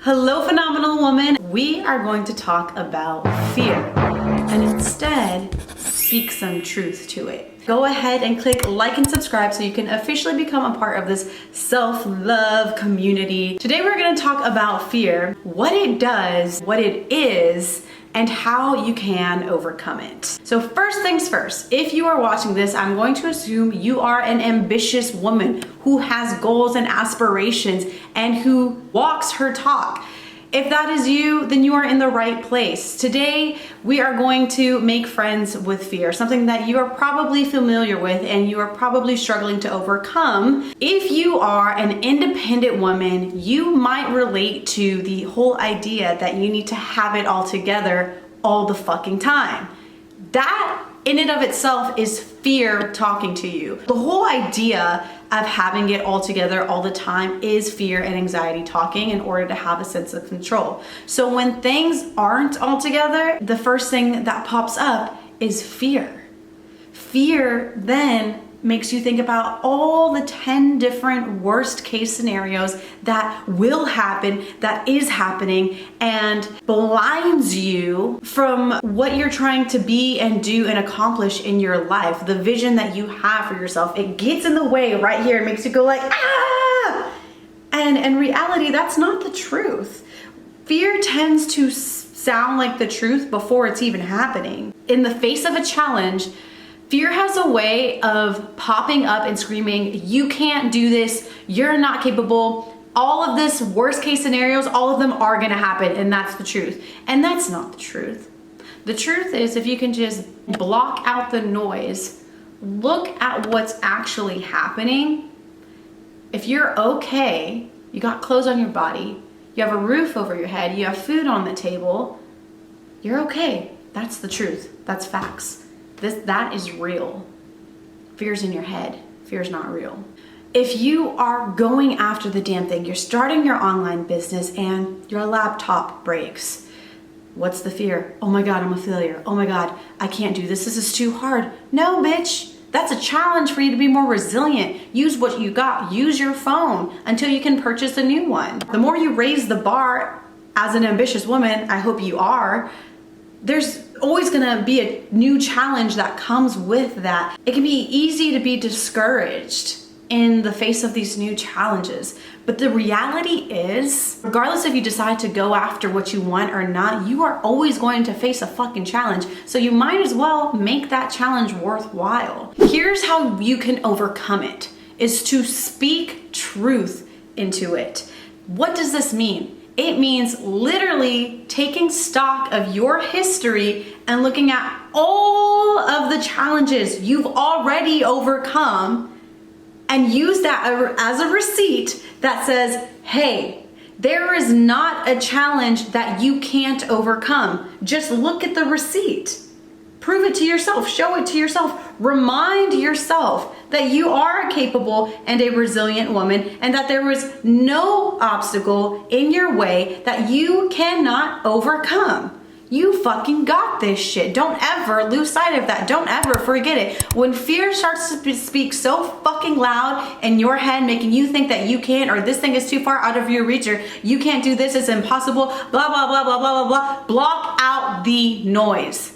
Hello, phenomenal woman. We are going to talk about fear and instead speak some truth to it. Go ahead and click like and subscribe so you can officially become a part of this self-love community. Today we're going to talk about fear, what it does, what it is, and how you can overcome it. So first things first, if you are watching this, I'm going to assume you are an ambitious woman who has goals and aspirations and who walks her talk. If that is you, then you are in the right place. Today, we are going to make friends with fear, something that you are probably familiar with and you are probably struggling to overcome. If you are an independent woman, you might relate to the whole idea that you need to have it all together all the fucking time. That in and of itself is fear talking to you. The whole idea of having it all together all the time is fear and anxiety talking in order to have a sense of control. So when things aren't all together, the first thing that pops up is fear. Fear then makes you think about all the 10 different worst case scenarios that will happen, that is happening, and blinds you from what you're trying to be and do and accomplish in your life, the vision that you have for yourself. It gets in the way right here. It makes you go like, ah! And in reality, that's not the truth. Fear tends to sound like the truth before it's even happening. In the face of a challenge, fear has a way of popping up and screaming, you can't do this, you're not capable, all of this worst case scenarios, all of them are gonna happen, and that's the truth. And that's not the truth. The truth is, if you can just block out the noise, look at what's actually happening. If you're okay, you got clothes on your body, you have a roof over your head, you have food on the table, you're okay. That's the truth, that's facts. That is real. Fear's in your head. Fear's not real. If you are going after the damn thing, you're starting your online business and your laptop breaks. What's the fear? Oh my God, I'm a failure. Oh my God, I can't do this. This is too hard. No, bitch. That's a challenge for you to be more resilient. Use what you got. Use your phone until you can purchase a new one. The more you raise the bar as an ambitious woman, I hope you are, there's always gonna be a new challenge that comes with that. It can be easy to be discouraged in the face of these new challenges. But the reality is, regardless if you decide to go after what you want or not, you are always going to face a fucking challenge. So you might as well make that challenge worthwhile. Here's how you can overcome it, is to speak truth into it. What does this mean? It means literally taking stock of your history and looking at all of the challenges you've already overcome and use that as a receipt that says, hey, there is not a challenge that you can't overcome. Just look at the receipt. Prove it to yourself, show it to yourself, remind yourself that you are a capable and a resilient woman and that there was no obstacle in your way that you cannot overcome. You fucking got this shit. Don't ever lose sight of that. Don't ever forget it. When fear starts to speak so fucking loud in your head, making you think that you can't, or this thing is too far out of your reach, or you can't do this, it's impossible, blah, blah, blah, blah, blah, blah, blah, block out the noise.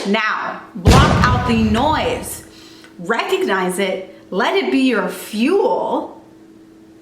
Now, block out the noise, recognize it, let it be your fuel,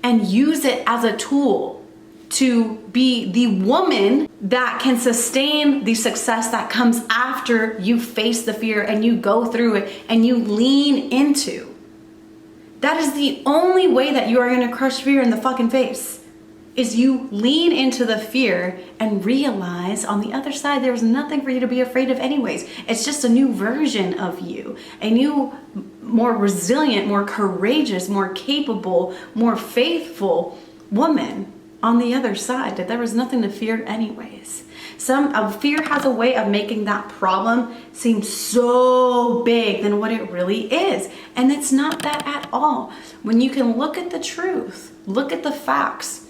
and use it as a tool to be the woman that can sustain the success that comes after you face the fear and you go through it and you lean into. That is the only way that you are gonna crush fear in the fucking face. Is you lean into the fear and realize on the other side there was nothing for you to be afraid of anyways. It's just a new version of you, a new, more resilient, more courageous, more capable, more faithful woman on the other side, that there was nothing to fear anyways. Fear has a way of making that problem seem so big than what it really is. And it's not that at all. When you can look at the truth, look at the facts,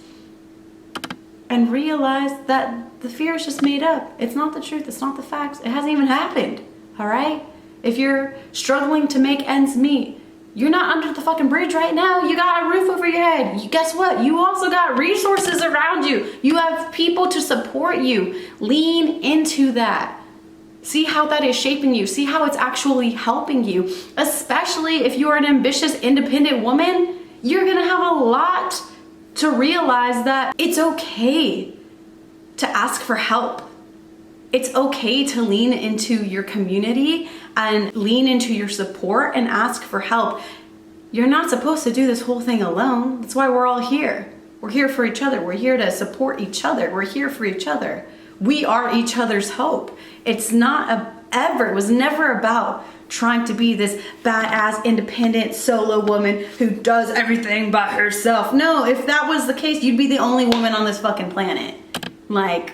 and realize that the fear is just made up. It's not the truth, it's not the facts. It hasn't even happened, all right? If you're struggling to make ends meet, You're not under the fucking bridge right now. You got a roof over your head. Guess what? You also got resources around you. You have people to support you. Lean into that. See how that is shaping you. See how it's actually helping you. Especially if you're an ambitious, independent woman, you're gonna have a lot to realize that it's okay to ask for help. It's okay to lean into your community and lean into your support and ask for help. You're not supposed to do this whole thing alone. That's why we're all here. We're here for each other. We're here to support each other. We're here for each other. We are each other's hope. It was never about trying to be this badass, independent, solo woman who does everything by herself. No, if that was the case, you'd be the only woman on this fucking planet. Like,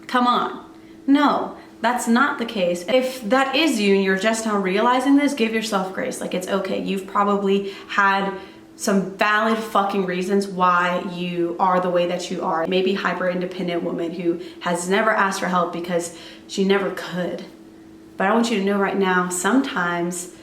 come on. No, that's not the case. If that is you and you're just now realizing this, give yourself grace. Like, it's okay. You've probably had some valid fucking reasons why you are the way that you are. Maybe hyper independent woman who has never asked for help because she never could. But I want you to know right now, sometimes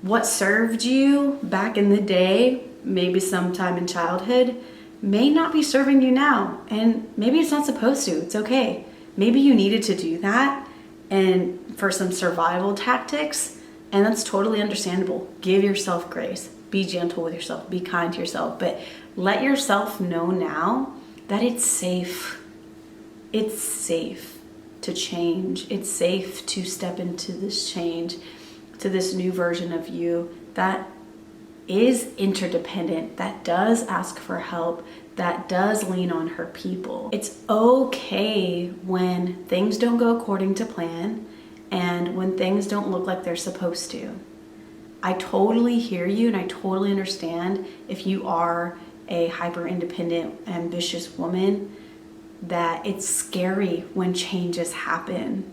what served you back in the day, maybe sometime in childhood, may not be serving you now. And maybe it's not supposed to. It's okay. Maybe you needed to do that and for some survival tactics, and that's totally understandable. Give yourself grace. Be gentle with yourself. Be kind to yourself. But let yourself know now that it's safe. It's safe to change. It's safe to step into this change, to this new version of you that is interdependent, that does ask for help, that does lean on her people. It's okay when things don't go according to plan and when things don't look like they're supposed to. I totally hear you and I totally understand if you are a hyper independent, ambitious woman, that it's scary when changes happen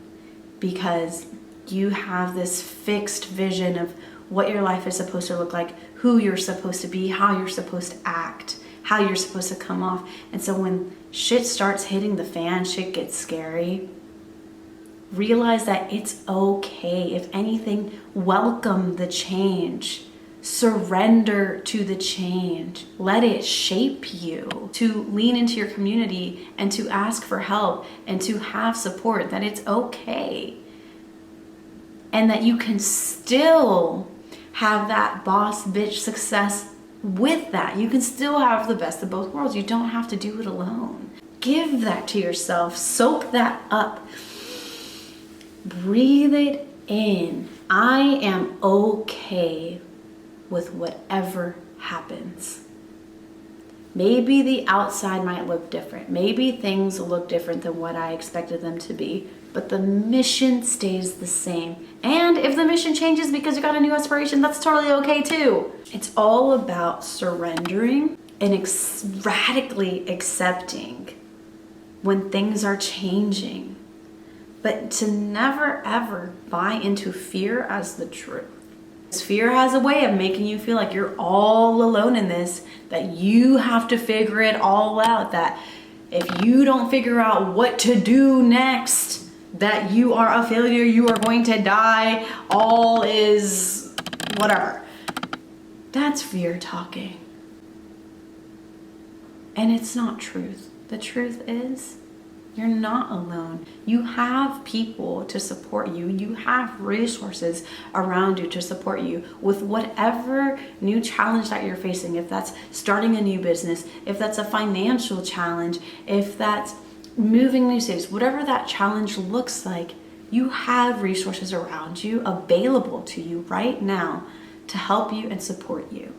because you have this fixed vision of what your life is supposed to look like, who you're supposed to be, how you're supposed to act, how you're supposed to come off. And so when shit starts hitting the fan, shit gets scary, realize that it's okay. If anything, welcome the change. Surrender to the change. Let it shape you. To lean into your community and to ask for help and to have support, that it's okay. And that you can still have that boss bitch success with that. You can still have the best of both worlds. You don't have to do it alone. Give that to yourself. Soak that up. Breathe it in. I am okay with whatever happens. Maybe the outside might look different. Maybe things look different than what I expected them to be, but the mission stays the same. And if the mission changes because you got a new aspiration, that's totally okay too. It's all about surrendering and radically accepting when things are changing, but to never ever buy into fear as the truth. Fear has a way of making you feel like you're all alone in this, that you have to figure it all out, that if you don't figure out what to do next, that you are a failure, you are going to die, all is whatever. That's fear talking. And it's not truth. The truth is, you're not alone. You have people to support you. You have resources around you to support you with whatever new challenge that you're facing. If that's starting a new business, if that's a financial challenge, if that's moving new cities, whatever that challenge looks like, you have resources around you available to you right now to help you and support you.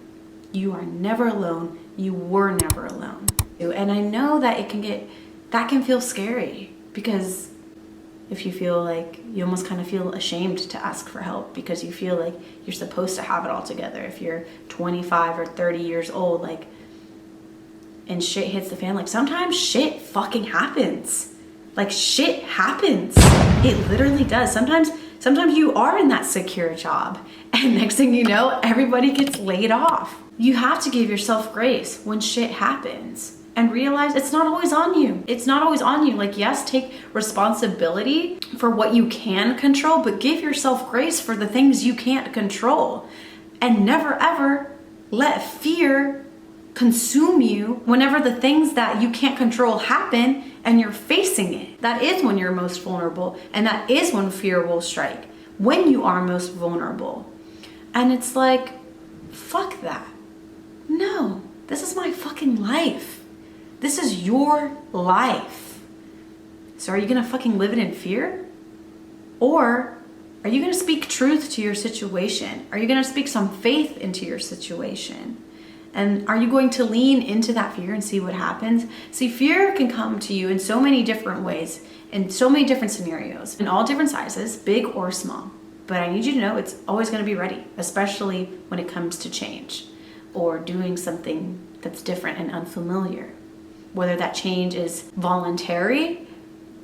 You are never alone. You were never alone. And I know that that can feel scary, because if you feel like you almost kind of feel ashamed to ask for help because you feel like you're supposed to have it all together. If you're 25 or 30 years old, like, and shit hits the fan, like sometimes shit fucking happens. Like shit happens. It literally does. Sometimes you are in that secure job and next thing you know, everybody gets laid off. You have to give yourself grace when shit happens. And realize it's not always on you. It's not always on you. Like, yes, take responsibility for what you can control, but give yourself grace for the things you can't control. And never ever let fear consume you whenever the things that you can't control happen and you're facing it. That is when you're most vulnerable, and that is when fear will strike, when you are most vulnerable. And it's like, fuck that. No, this is my fucking life. This is your life. So are you gonna fucking live it in fear? Or are you gonna speak truth to your situation? Are you gonna speak some faith into your situation? And are you going to lean into that fear and see what happens? See, fear can come to you in so many different ways, in so many different scenarios, in all different sizes, big or small. But I need you to know it's always going to be ready, especially when it comes to change or doing something that's different and unfamiliar. Whether that change is voluntary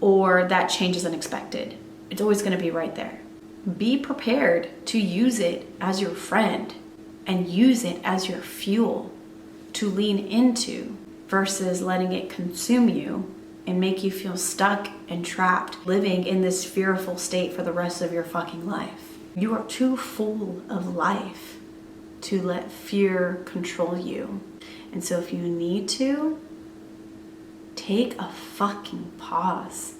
or that change is unexpected, it's always going to be right there. Be prepared to use it as your friend and use it as your fuel to lean into versus letting it consume you and make you feel stuck and trapped, living in this fearful state for the rest of your fucking life. You are too full of life to let fear control you. And so if you need to, take a fucking pause,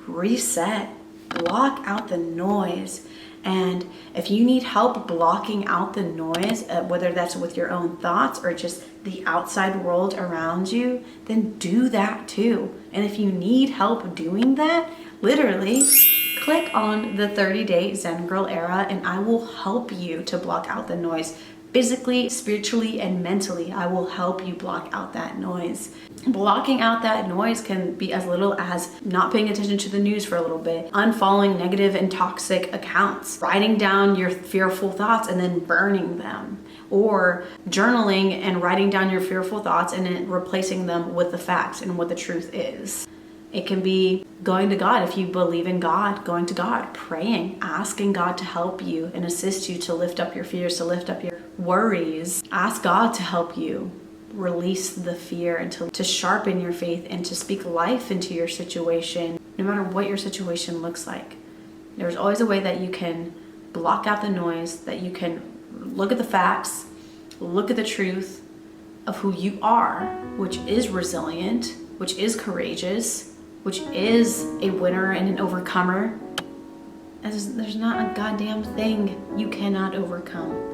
reset, block out the noise. And if you need help blocking out the noise, whether that's with your own thoughts or just the outside world around you, then do that too. And if you need help doing that, literally click on the 30-day Zen Girl Era and I will help you to block out the noise. Physically, spiritually, and mentally, I will help you block out that noise. Blocking out that noise can be as little as not paying attention to the news for a little bit, unfollowing negative and toxic accounts, writing down your fearful thoughts and then burning them, or journaling and writing down your fearful thoughts and then replacing them with the facts and what the truth is. It can be going to God if you believe in God, going to God, praying, asking God to help you and assist you to lift up your fears, to lift up your worries. Ask God to help you release the fear and to sharpen your faith and to speak life into your situation, no matter what your situation looks like. There's always a way that you can block out the noise, that you can look at the facts, look at the truth of who you are, which is resilient, which is courageous, which is a winner and an overcomer. There's not a goddamn thing you cannot overcome.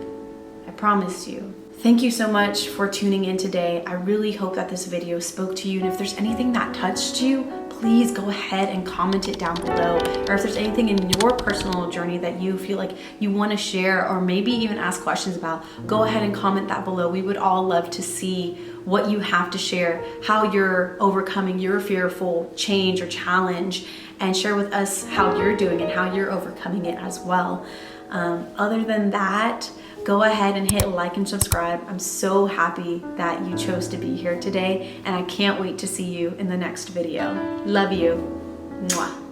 I promise you. Thank you so much for tuning in today. I really hope that this video spoke to you. And if there's anything that touched you, please go ahead and comment it down below. Or if there's anything in your personal journey that you feel like you want to share or maybe even ask questions about, go ahead and comment that below. We would all love to see what you have to share, how you're overcoming your fearful change or challenge, and share with us how you're doing and how you're overcoming it as well. Other than that, go ahead and hit like and subscribe. I'm so happy that you chose to be here today, and I can't wait to see you in the next video. Love you. Mwah.